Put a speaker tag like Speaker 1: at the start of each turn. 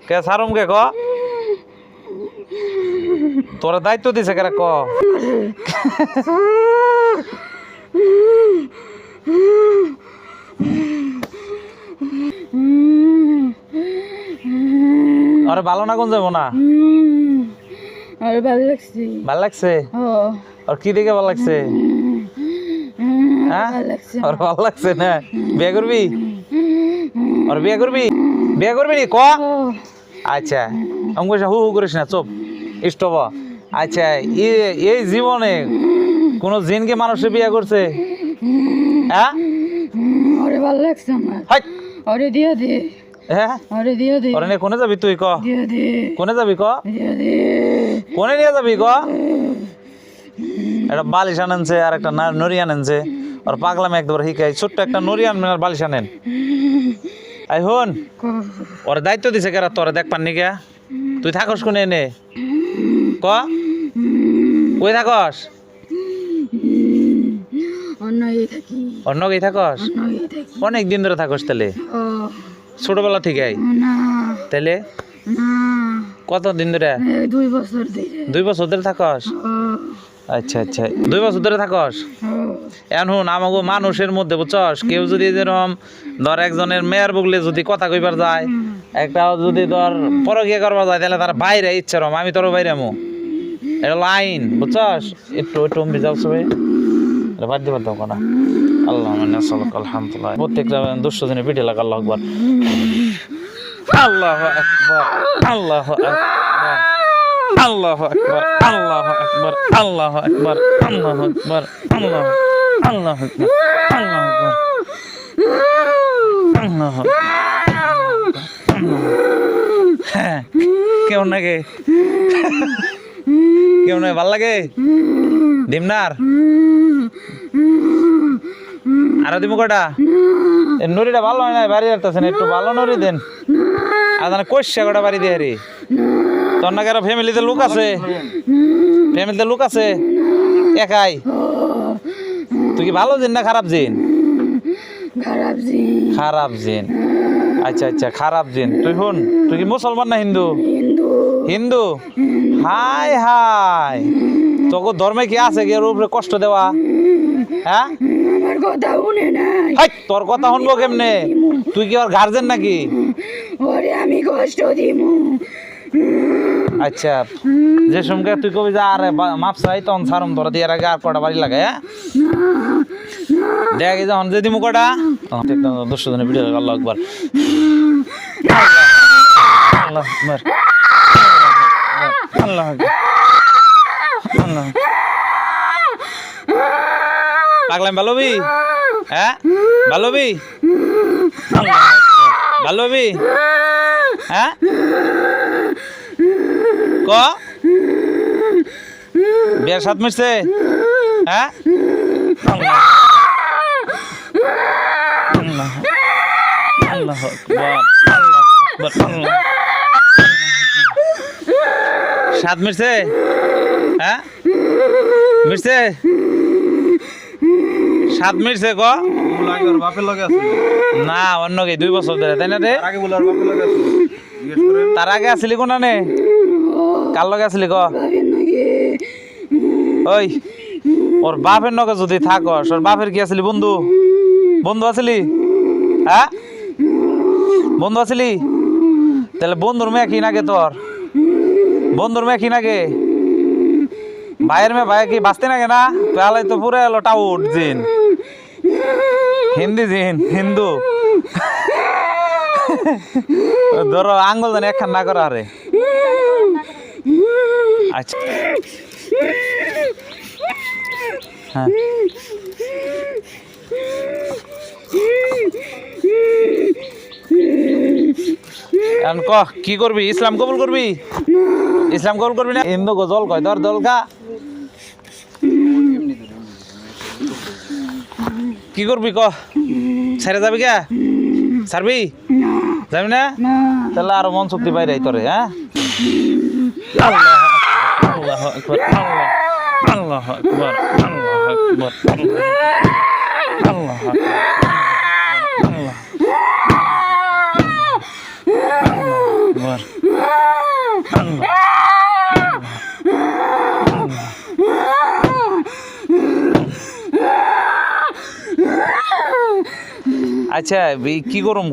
Speaker 1: কে সারুম কে ক তোর দায়িত্ব দিছে কে ক আরে ভালো না কোন যাবো না
Speaker 2: আরে ভালো লাগছে
Speaker 1: ভালো লাগছে আর কি দেখে ভালো লাগছে হ্যাঁ আর ভালো লাগছে না বিয়ে করবি আর বিয়ে করবি নি ক আচ্ছা অঙ্কুশ হু হু করিস না চুপ স্টপ আচ্ছা এই জীবনে কোন জিনকে মানুষে বিয়ে করছে হ্যাঁ
Speaker 2: আরে ভালো লাগছে আমার
Speaker 1: হাট
Speaker 2: আরে দিয়ে দে
Speaker 1: হ্যাঁ
Speaker 2: আরে দিয়ে দে
Speaker 1: ওরে কোনে যাবি তুই ক
Speaker 2: দিয়ে দে
Speaker 1: কোনে যাবি ক
Speaker 2: দিয়ে দে
Speaker 1: কোনে নিয়ে যাবি ক একটা বালিশ আনেনছে আর একটা নড়ি আনেনছে আর পাগলামে একবার শিখাই ছোট্ট একটা নড়ি আনবেন আর বালিশ আনেন আই হন ওর দায়িত্ব দিছে কেরা তোরে দেখ পাননি কে তুই থাকস কোনে এনে ক কই থাকস অন্যকেই থাকস অনেক দিন ধরে থাকস তাহলে ছোটবেলা থেকে তাহলে কত দিন ধরে 2 বছর ধরে থাকস আচ্ছা আচ্ছা 2 বছর ধরে থাকস এখন আমাকে মানুষের মধ্যে বুঝছস কেউ যদি যেরকম ধর একজনের মেয়ের বগলে যদি কথা কইবার যায় একটা যদি ধর পরকিয়া করবার যায় তাহলে তার বাইরে ইচ্ছা রম আমি তোর বাইরে আমু এটা লাইন বুঝছস একটু যাও সবাই বাদ দিবার দাও না আল্লাহ মানে আলহামদুলিল্লাহ প্রত্যেকটা দুষ্ট দিনে পিঠে লাগ আল্লাহ আকবার আল্লাহু আকবার আল্লাহু আকবার আল্লাহু আকবার আল্লাহু আকবার আল্লাহু আকবার আল্লাহু আকবার আল্লাহু আল্লাহু আকবার আল্লাহু আকবার আল্লাহু হ্যাঁ কেমন লাগে কেমন ভাল লাগে ডিমনার আরো দিমু কটা নড়িটা ভালো হয় না বাড়ি আসতেছেন একটু ভালো নড়ি দেন আর কষা কটা বাড়ি দিয়ে রে তোর নাকি আরো ফ্যামিলিতে লোক আছে একাই তুই কি ভালো জিন না খারাপ জিন খারাপ জিন আচ্ছা আচ্ছা খারাপ জিন তুই শুন তুই কি মুসলমান না হিন্দু হাই হাই তোকে ধর্মে কি আছে কি উপরে কষ্ট দেওয়া হ্যাঁ তোর কথা শুনবো কেমনে তুই কি ওর গার্জেন নাকি
Speaker 2: আমি কষ্ট দিব
Speaker 1: আচ্ছা যে সময় তুই কবি যা আরে মাপ চাই তখন সারম ধরা দিয়ে আগে আর কটা বাড়ি লাগে হ্যাঁ দেখ যখন যদি মুখটা দশ জনের ভিডিও আল্লাহ আকবার আল্লাহ আকবার আল্লাহ আল্লাহ পাগলাম ভালোবি হ্যাঁ ভালোবি ভালোবি হ্যাঁ ক বিয়ার সাথ মিশছে হ্যাঁ আল্লাহ আকবার আল্লাহ আকবার আল্লাহ সাথ মিশছে হ্যাঁ মিশছে সাত মিশছে ক না অন্য কি 2 বছর ধরে তাই না রে তার আগে আসলি কোন নে কার লগে আসলি ক ওই ওর বাপের নগে যদি থাকস ওর বাপের কি আসলি বন্ধু আসলি হ্যাঁ বন্ধু আসলি তাহলে বন্ধুর মেয়ে কি নাগে তোর বন্ধুর মেয়ে কি নাগে ভাইয়ের মেয়ে ভাই কি বাঁচতে নাগে না তাহলে তো পুরো এলো টাউট জিন হিন্দু ধরো আঙ্গুল জানি একখান না করা আরে আচ্ছা হ্যাঁ কি করবি ইসলাম কবুল করবি না হিন্দু গজল কয় তোর দলকা কি করবি ক ছেড়ে যাবি কে ছাড়বি যাবি না তাহলে আরো মন শক্তি পাই রে তোরে হ্যাঁ আল্লাহু আকবার আল্লাহু আকবার আল্লাহু আকবার আল্লাহু আকবার আকবার আচ্ছা কি করুম